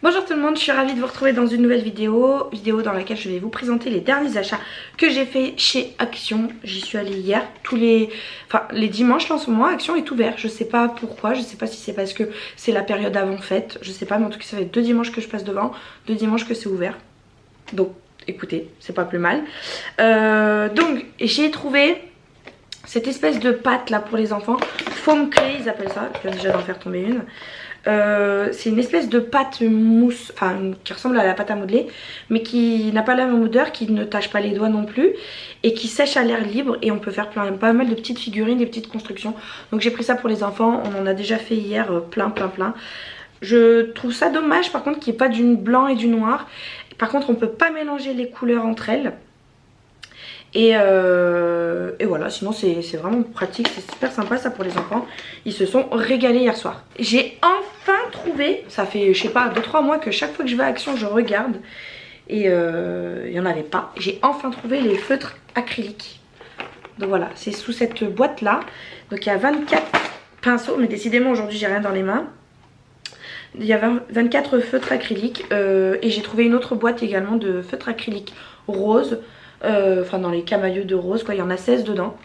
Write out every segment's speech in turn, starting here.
Bonjour tout le monde, je suis ravie de vous retrouver dans une nouvelle vidéo dans laquelle je vais vous présenter les derniers achats que j'ai fait chez Action. J'y suis allée hier, les dimanches là en ce moment, Action est ouvert. Je sais pas pourquoi, je sais pas si c'est parce que c'est la période avant fête, je sais pas, mais en tout cas ça fait 2 dimanches que je passe devant, 2 dimanches que c'est ouvert. Donc écoutez, c'est pas plus mal. Donc j'ai trouvé cette espèce de pâte là pour les enfants, foam clay ils appellent ça, je viens déjà d'en faire tomber une. C'est une espèce de pâte mousse, enfin qui ressemble à la pâte à modeler, mais qui n'a pas la même odeur, qui ne tache pas les doigts non plus et qui sèche à l'air libre, et on peut faire pas mal de petites figurines, des petites constructions. Donc j'ai pris ça pour les enfants, on en a déjà fait hier plein. Je trouve ça dommage par contre qu'il n'y ait pas du blanc et du noir. Par contre on peut pas mélanger les couleurs entre elles. Et voilà, sinon c'est vraiment pratique, c'est super sympa ça pour les enfants. Ils se sont régalés hier soir. J'ai enfin trouvé, ça fait je sais pas 2-3 mois que chaque fois que je vais à Action je regarde, et il n'y en avait pas. J'ai enfin trouvé les feutres acryliques. Donc voilà, c'est sous cette boîte là. Donc il y a 24 pinceaux, mais décidément aujourd'hui j'ai rien dans les mains. Il y a 24 feutres acryliques, et j'ai trouvé une autre boîte également de feutres acryliques rose. Enfin dans les camailleux de rose quoi, il y en a 16 dedans.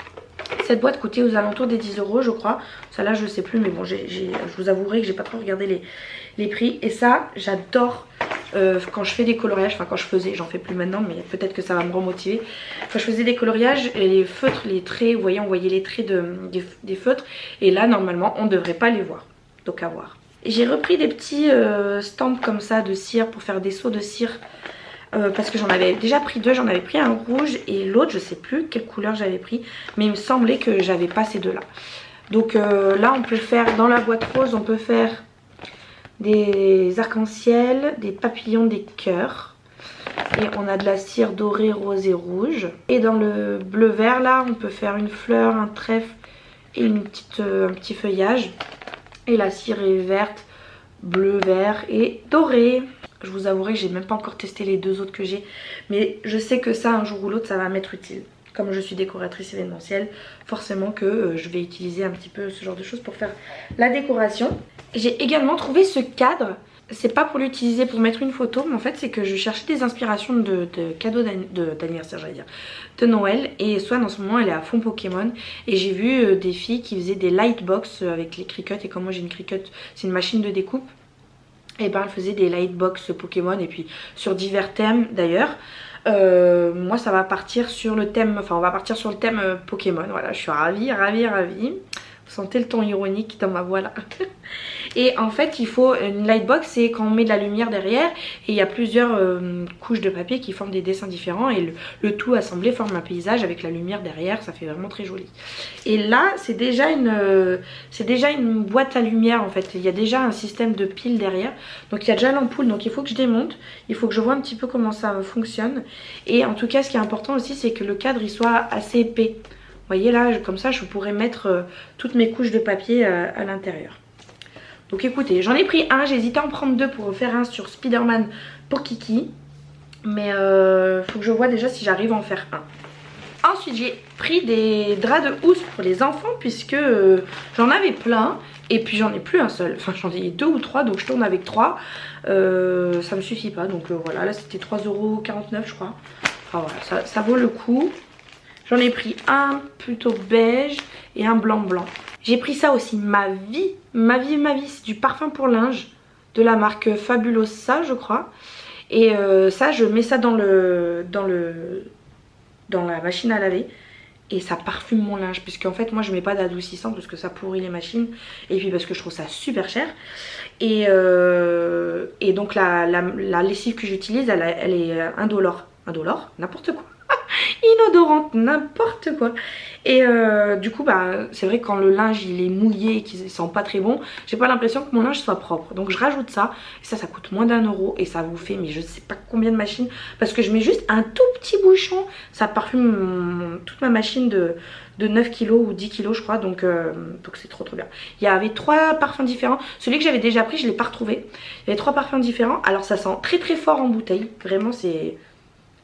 Cette boîte coûtait aux alentours des 10 € je crois. Ça là je sais plus, mais bon je vous avouerai que j'ai pas trop regardé les prix. Et ça j'adore quand je fais des coloriages, enfin quand je faisais, j'en fais plus maintenant mais peut-être que ça va me remotiver. Quand je faisais des coloriages, les feutres, les traits, vous voyez on voyait les traits des feutres, et là normalement on devrait pas les voir, donc à voir. J'ai repris des petits stamps comme ça de cire pour faire des seaux de cire. Parce que j'en avais déjà pris 2, j'en avais pris un rouge et l'autre je sais plus quelle couleur j'avais pris, mais il me semblait que j'avais pas ces deux là. Donc là on peut faire, dans la boîte rose on peut faire des arcs-en-ciel, des papillons, des cœurs, et on a de la cire dorée, rose et rouge. Et dans le bleu vert là on peut faire une fleur, un trèfle et un petit feuillage. Et la cire est verte, bleu, vert et doré. Je vous avouerai que j'ai même pas encore testé les deux autres que j'ai, mais je sais que ça un jour ou l'autre ça va m'être utile. Comme je suis décoratrice événementielle, forcément que je vais utiliser un petit peu ce genre de choses pour faire la décoration. J'ai également trouvé ce cadre. C'est pas pour l'utiliser pour mettre une photo, mais en fait c'est que je cherchais des inspirations de cadeaux d'anniversaire, j'allais dire, de Noël. Et Swan en ce moment elle est à fond Pokémon, et j'ai vu des filles qui faisaient des lightbox avec les Cricut, et comme moi j'ai une Cricut, c'est une machine de découpe. Et ben elle faisait des lightbox Pokémon, et puis sur divers thèmes d'ailleurs. Moi ça va partir sur le thème, enfin on va partir sur le thème Pokémon. Voilà, je suis ravie. Vous sentez le ton ironique dans ma voix là. Et en fait il faut une lightbox, c'est quand on met de la lumière derrière, et il y a plusieurs couches de papier qui forment des dessins différents, et le tout assemblé forme un paysage avec la lumière derrière, ça fait vraiment très joli. Et là c'est déjà une boîte à lumière en fait, il y a déjà un système de piles derrière, donc il y a déjà l'ampoule, donc il faut que je démonte, il faut que je vois un petit peu comment ça fonctionne. Et en tout cas ce qui est important aussi c'est que le cadre il soit assez épais. Vous voyez là, comme ça je pourrais mettre toutes mes couches de papier à l'intérieur. Donc écoutez, j'en ai pris un, j'ai hésité à en prendre 2 pour faire un sur Spider-Man pour Kiki. Mais faut que je vois déjà si j'arrive à en faire un. Ensuite j'ai pris des draps de housse pour les enfants, puisque j'en avais plein. Et puis j'en ai plus un seul, enfin j'en ai 2 ou 3, donc je tourne avec 3. Ça me suffit pas, donc voilà, là c'était 3,49 € je crois. Enfin voilà, ça vaut le coup. J'en ai pris un plutôt beige et un blanc. J'ai pris ça aussi, ma vie, c'est du parfum pour linge de la marque Fabulosa je crois. Et ça je mets ça dans la machine à laver, et ça parfume mon linge, puisqu'en fait moi je mets pas d'adoucissant parce que ça pourrit les machines, et puis parce que je trouve ça super cher. Et donc la lessive que j'utilise elle est indolore, n'importe quoi. Inodorante, n'importe quoi. Et du coup bah c'est vrai que quand le linge il est mouillé et qu'il sent pas très bon, j'ai pas l'impression que mon linge soit propre, donc je rajoute ça, et ça coûte moins d'1 €, et ça vous fait mais je sais pas combien de machines, parce que je mets juste un tout petit bouchon, ça parfume toute ma machine de 9 kg ou 10 kg je crois, donc c'est trop bien. Il y avait 3 parfums différents, celui que j'avais déjà pris je l'ai pas retrouvé, il y avait 3 parfums différents. Alors ça sent très fort en bouteille, vraiment c'est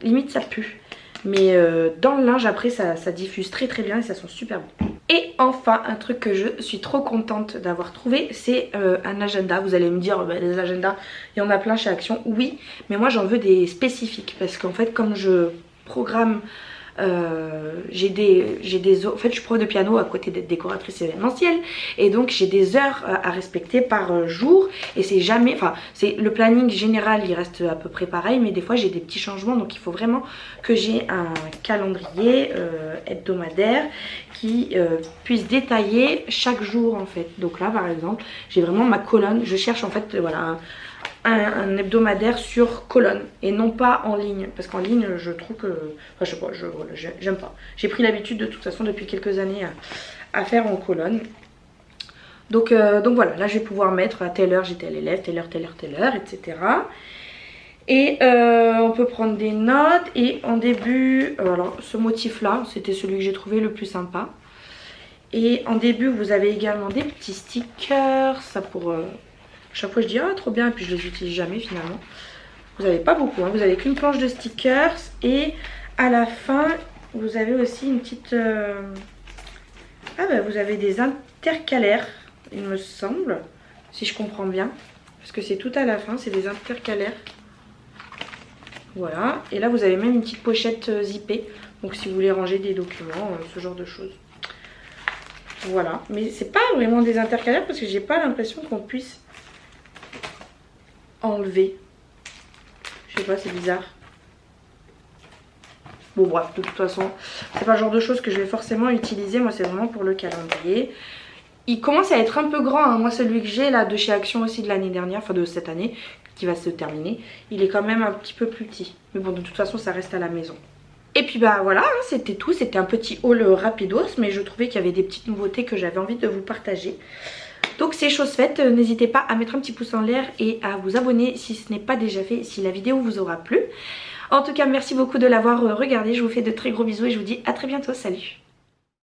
limite ça pue. Mais dans le linge après ça diffuse très bien, et ça sent super bon. Et enfin un truc que je suis trop contente d'avoir trouvé, c'est un agenda. Vous allez me dire bah, les agendas il y en a plein chez Action, oui, mais moi j'en veux des spécifiques parce qu'en fait comme je programme j'ai des en fait je suis prof de piano à côté d'être décoratrice événementielle et donc j'ai des heures à respecter par jour et c'est jamais, enfin c'est le planning général il reste à peu près pareil mais des fois j'ai des petits changements donc il faut vraiment que j'ai un calendrier hebdomadaire qui puisse détailler chaque jour en fait. Donc là par exemple j'ai vraiment ma colonne, je cherche en fait voilà un hebdomadaire sur colonne et non pas en ligne parce qu'en ligne je trouve que enfin je sais pas, j'aime pas, j'ai pris l'habitude de toute façon depuis quelques années à faire en colonne donc voilà, là je vais pouvoir mettre à telle heure j'ai tel élève, telle heure etc. Et on peut prendre des notes et en début alors ce motif là c'était celui que j'ai trouvé le plus sympa et en début vous avez également des petits stickers, ça pour chaque fois je dis ah trop bien et puis je les utilise jamais finalement. Vous n'avez pas beaucoup, hein. Vous avez qu'une planche de stickers et à la fin vous avez aussi une petite... Ah bah vous avez des intercalaires il me semble, si je comprends bien. Parce que c'est tout à la fin, c'est des intercalaires. Voilà, et là vous avez même une petite pochette zippée. Donc si vous voulez ranger des documents, ce genre de choses. Voilà, mais c'est pas vraiment des intercalaires parce que j'ai pas l'impression qu'on puisse enlever. Je sais pas, c'est bizarre. Bon bref, de toute façon, c'est pas le genre de choses que je vais forcément utiliser. Moi c'est vraiment pour le calendrier. Il commence à être un peu grand, hein. Moi celui que j'ai là de chez Action aussi de l'année dernière, enfin de cette année, qui va se terminer, il est quand même un petit peu plus petit. Mais bon de toute façon ça reste à la maison. Et puis bah voilà, hein, c'était tout. C'était un petit haul rapidos, mais je trouvais qu'il y avait des petites nouveautés que j'avais envie de vous partager. Donc c'est chose faite, n'hésitez pas à mettre un petit pouce en l'air et à vous abonner si ce n'est pas déjà fait, si la vidéo vous aura plu. En tout cas merci beaucoup de l'avoir regardé, je vous fais de très gros bisous et je vous dis à très bientôt, salut!